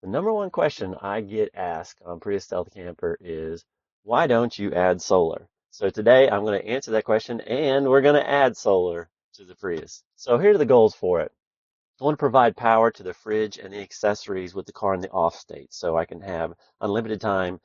The number one question I get asked on Prius Stealth Camper is, why don't you add solar? So today I'm going to answer that question and we're going to add solar to the Prius. So here are the goals for it. I want to provide power to the fridge and the accessories with the car in the off state so I can have unlimited time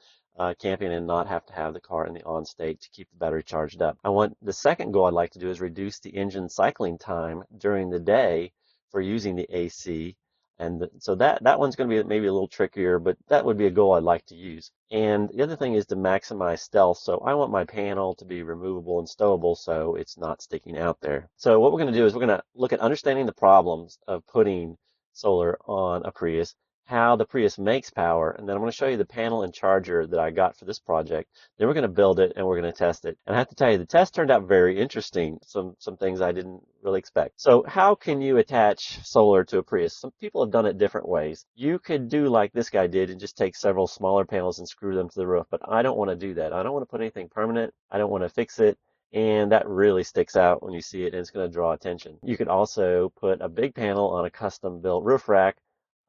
camping and not have to have the car in the on state to keep the battery charged up. The second goal I'd like to do is reduce the engine cycling time during the day for using the AC. And so that one's going to be maybe a little trickier, but that would be a goal I'd like to use. And the other thing is to maximize stealth. So I want my panel to be removable and stowable so it's not sticking out there. So what we're going to do is we're going to look at understanding the problems of putting solar on a Prius, how the Prius makes power, and then I'm going to show you the panel and charger that I got for this project. Then we're going to build it and we're going to test it. And I have to tell you, the test turned out very interesting. Some things I didn't really expect. So how can you attach solar to a Prius? Some people have done it different ways. You could do like this guy did and just take several smaller panels and screw them to the roof, but I don't want to do that. I don't want to put anything permanent. I don't want to fix it. And that really sticks out when you see it, and it's going to draw attention. You could also put a big panel on a custom built roof rack,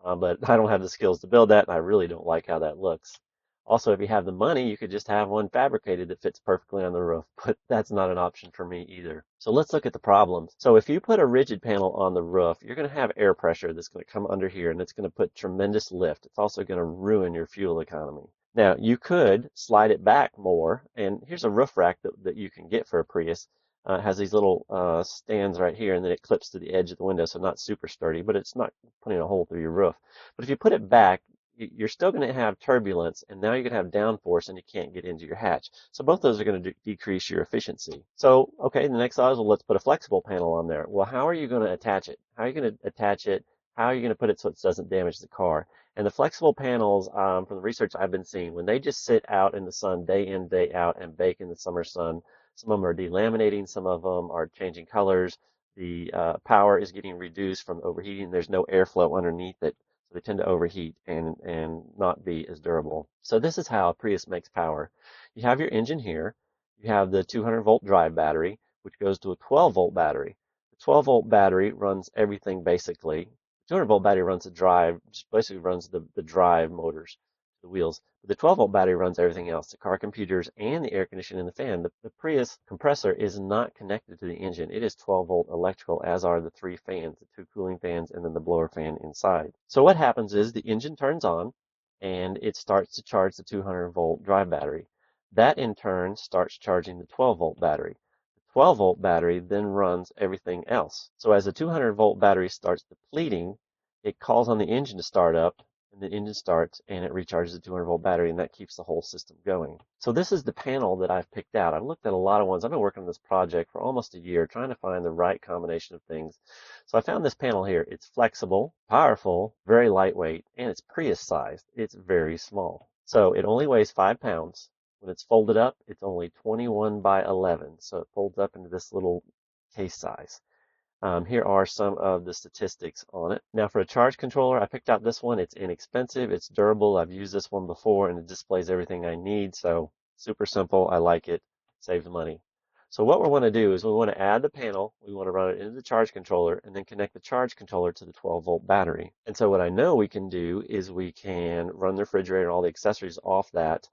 but I don't have the skills to build that, and I really don't like how that looks. Also, if you have the money, you could just have one fabricated that fits perfectly on the roof, but that's not an option for me either. So let's look at the problems. So if you put a rigid panel on the roof, you're going to have air pressure that's going to come under here, and it's going to put tremendous lift. It's also going to ruin your fuel economy. Now, you could slide it back more, and here's a roof rack that you can get for a Prius. It has these little stands right here, and then it clips to the edge of the window, so not super sturdy, but it's not putting a hole through your roof. But if you put it back, you're still going to have turbulence, and now you're going to have downforce, and you can't get into your hatch. So both those are going to decrease your efficiency. So, okay, the next thought is, well, let's put a flexible panel on there. Well, how are you going to attach it? How are you going to attach it? How are you going to put it so it doesn't damage the car? And the flexible panels, from the research I've been seeing, when they just sit out in the sun day in, day out and bake in the summer sun, some of them are delaminating, some of them are changing colors. The power is getting reduced from overheating. There's no airflow underneath it, so they tend to overheat and not be as durable. So this is how a Prius makes power. You have your engine here. You have the 200-volt drive battery, which goes to a 12-volt battery. The 12-volt battery runs everything basically. 200-volt battery runs the drive, just basically runs the drive motors, the wheels. But the 12-volt battery runs everything else, the car computers and the air conditioning and the fan. The Prius compressor is not connected to the engine. It is 12-volt electrical, as are the three fans, the two cooling fans and then the blower fan inside. So what happens is the engine turns on and it starts to charge the 200-volt drive battery. That in turn starts charging the 12-volt battery. 12-volt battery then runs everything else. So as the 200-volt battery starts depleting, it calls on the engine to start up, and the engine starts, and it recharges the 200-volt battery, and that keeps the whole system going. So this is the panel that I've picked out. I've looked at a lot of ones. I've been working on this project for almost a year, trying to find the right combination of things. So I found this panel here. It's flexible, powerful, very lightweight, and it's Prius-sized. It's very small. So it only weighs 5 pounds. When it's folded up, it's only 21 by 11, so it folds up into this little case size. Here are some of the statistics on it. Now for a charge controller, I picked out this one. It's inexpensive, it's durable. I've used this one before and it displays everything I need, so super simple. I like it, saves money. So what we want to do is we want to add the panel, we want to run it into the charge controller, and then connect the charge controller to the 12-volt battery. And so what I know we can do is we can run the refrigerator and all the accessories off that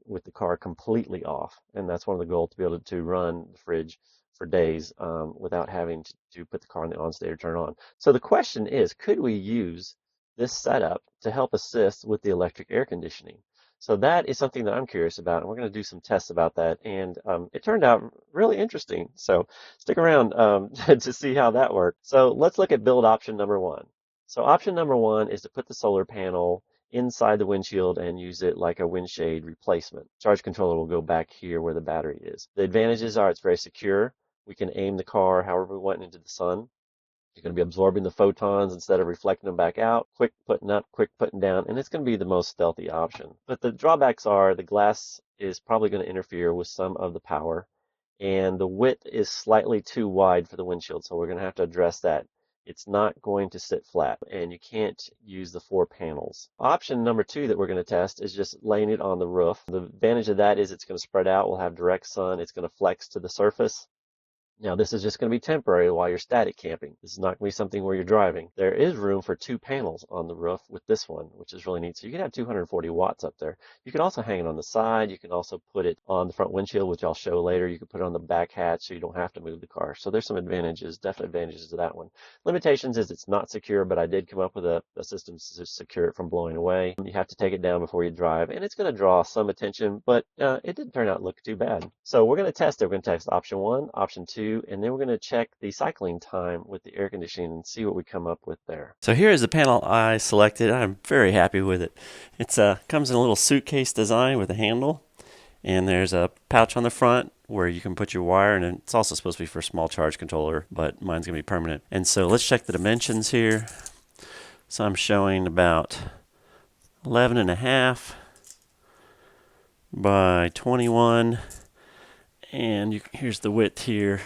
with the car completely off. And that's one of the goals, to be able to run the fridge for days without having to put the car in the on state or turn on. So the question is, could we use this setup to help assist with the electric air conditioning? So that is something that I'm curious about, and we're going to do some tests about that. And it turned out really interesting. So stick around to see how that worked. So let's look at build option number 1. So option number 1 is to put the solar panel inside the windshield and use it like a windshade replacement. Charge controller will go back here where the battery is. The advantages are it's very secure. We can aim the car however we want into the sun. You're going to be absorbing the photons instead of reflecting them back out. Quick putting up, quick putting down, and it's going to be the most stealthy option. But the drawbacks are the glass is probably going to interfere with some of the power, and the width is slightly too wide for the windshield, so we're going to have to address that. It's not going to sit flat, and you can't use the 4 panels. Option number 2 that we're going to test is just laying it on the roof. The advantage of that is it's going to spread out. We'll have direct sun. It's going to flex to the surface. Now, this is just going to be temporary while you're static camping. This is not going to be something where you're driving. There is room for 2 panels on the roof with this one, which is really neat. So you can have 240 watts up there. You can also hang it on the side. You can also put it on the front windshield, which I'll show later. You can put it on the back hatch so you don't have to move the car. So there's some advantages, definite advantages to that one. Limitations is it's not secure, but I did come up with a system to secure it from blowing away. You have to take it down before you drive, and it's going to draw some attention, but it didn't turn out to look too bad. So we're going to test it. We're going to test option 1, option 2, and then we're going to check the cycling time with the air conditioning and see what we come up with there. So here is the panel I selected. I'm very happy with it. It comes in a little suitcase design with a handle, and there's a pouch on the front where you can put your wire, and it's also supposed to be for a small charge controller, but mine's going to be permanent. And so let's check the dimensions here. So I'm showing about 11.5 by 21, and here's the width here.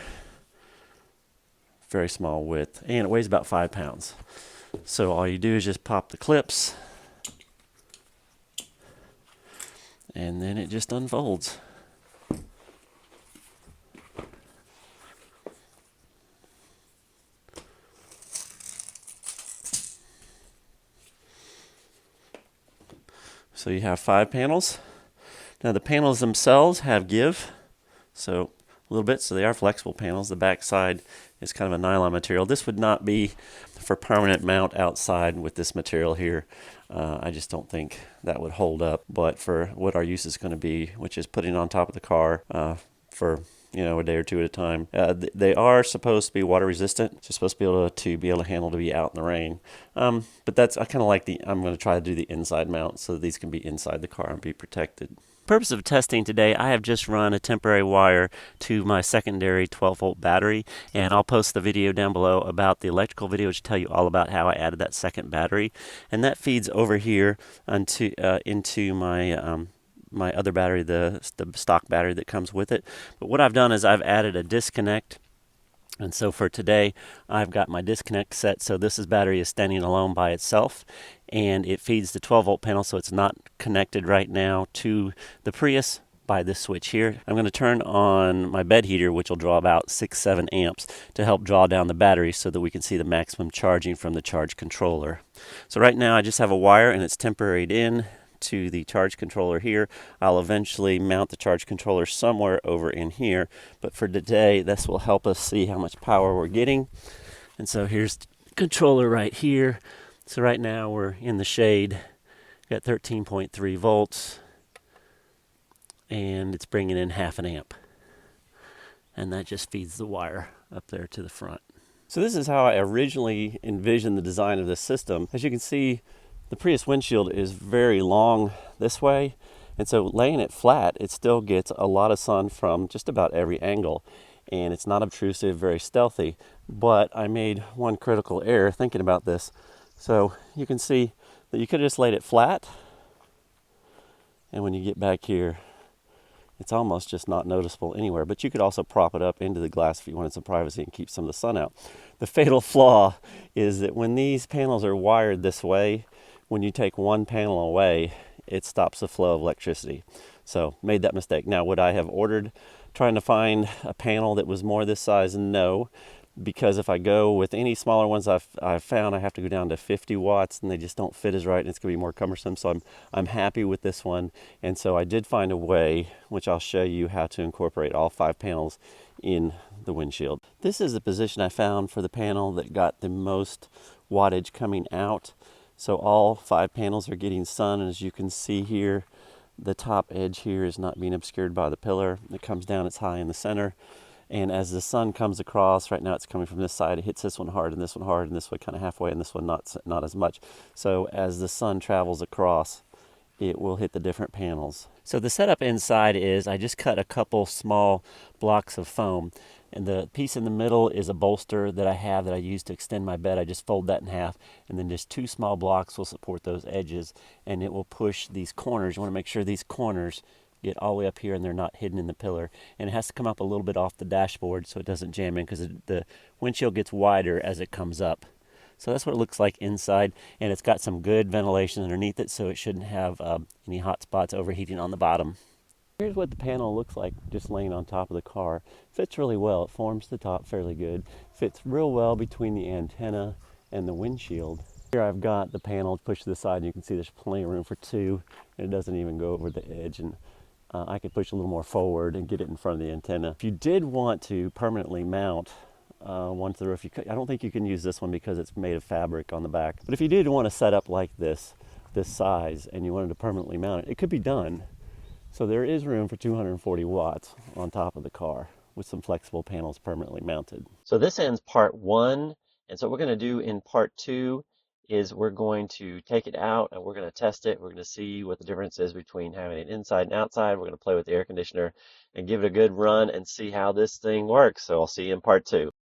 Very small width, and it weighs about 5 pounds. So all you do is just pop the clips, and then it just unfolds. So you have 5 panels. Now the panels themselves have give, so a little bit, so they are flexible panels. The back side is kind of a nylon material. This would not be for permanent mount outside with this material here. I just don't think that would hold up. But for what our use is going to be, which is putting it on top of the car for a day or two at a time. They are supposed to be water resistant. It's supposed to be able to handle to be out in the rain. But I kind of like I'm going to try to do the inside mount so that these can be inside the car and be protected. Purpose of testing today, I have just run a temporary wire to my secondary 12-volt battery, and I'll post the video down below about the electrical video, which will tell you all about how I added that second battery, and that feeds over here into my other battery, the stock battery that comes with it. But what I've done is I've added a disconnect. And so for today, I've got my disconnect set. So this battery is standing alone by itself, and it feeds the 12-volt panel, so it's not connected right now to the Prius by this switch here. I'm going to turn on my bed heater, which will draw about 6-7 amps to help draw down the battery so that we can see the maximum charging from the charge controller. So right now I just have a wire, and it's temporaried in to the charge controller here. I'll eventually mount the charge controller somewhere over in here, but for today this will help us see how much power we're getting. And so here's the controller right here. So right now we're in the shade, got 13.3 volts, and it's bringing in 0.5 amp, and that just feeds the wire up there to the front. So this is how I originally envisioned the design of this system. As you can see, the Prius windshield is very long this way, and so laying it flat, it still gets a lot of sun from just about every angle, and it's not obtrusive, very stealthy. But I made one critical error thinking about this. So you can see that you could have just laid it flat, and when you get back here, it's almost just not noticeable anywhere. But you could also prop it up into the glass if you wanted some privacy and keep some of the sun out. The fatal flaw is that when these panels are wired this way, when you take one panel away, it stops the flow of electricity. So made that mistake. Now, would I have ordered trying to find a panel that was more this size? No, because if I go with any smaller ones I've found, I have to go down to 50 watts, and they just don't fit as right, and it's going to be more cumbersome. So I'm happy with this one. And so I did find a way, which I'll show you how to incorporate all 5 panels in the windshield. This is the position I found for the panel that got the most wattage coming out. So all 5 panels are getting sun, and as you can see here, the top edge here is not being obscured by the pillar. It comes down, it's high in the center, and as the sun comes across, right now it's coming from this side, it hits this one hard, and this one hard, and this one kind of halfway, and this one not as much. So as the sun travels across, it will hit the different panels. So the setup inside is I just cut a couple small blocks of foam, and the piece in the middle is a bolster that I use to extend my bed. I just fold that in half, and then just 2 small blocks will support those edges, and it will push these corners. You want to make sure these corners get all the way up here and they're not hidden in the pillar. And it has to come up a little bit off the dashboard so it doesn't jam in, because the windshield gets wider as it comes up. So that's what it looks like inside, and it's got some good ventilation underneath it, so it shouldn't have any hot spots overheating on the bottom. Here's what the panel looks like just laying on top of the car. Fits really well. It forms the top fairly good. Fits real well between the antenna and the windshield. Here I've got the panel pushed to the side, and you can see there's plenty of room for two, and it doesn't even go over the edge. And I could push a little more forward and get it in front of the antenna. If you did want to permanently mount one to the roof, I don't think you can use this one because it's made of fabric on the back. But if you did want to set up like this size, and you wanted to permanently mount it, it could be done. So there is room for 240 watts on top of the car with some flexible panels permanently mounted. So this ends part one. And so what we're going to do in part two is we're going to take it out and we're going to test it. We're going to see what the difference is between having it inside and outside. We're going to play with the air conditioner and give it a good run and see how this thing works. So I'll see you in part two.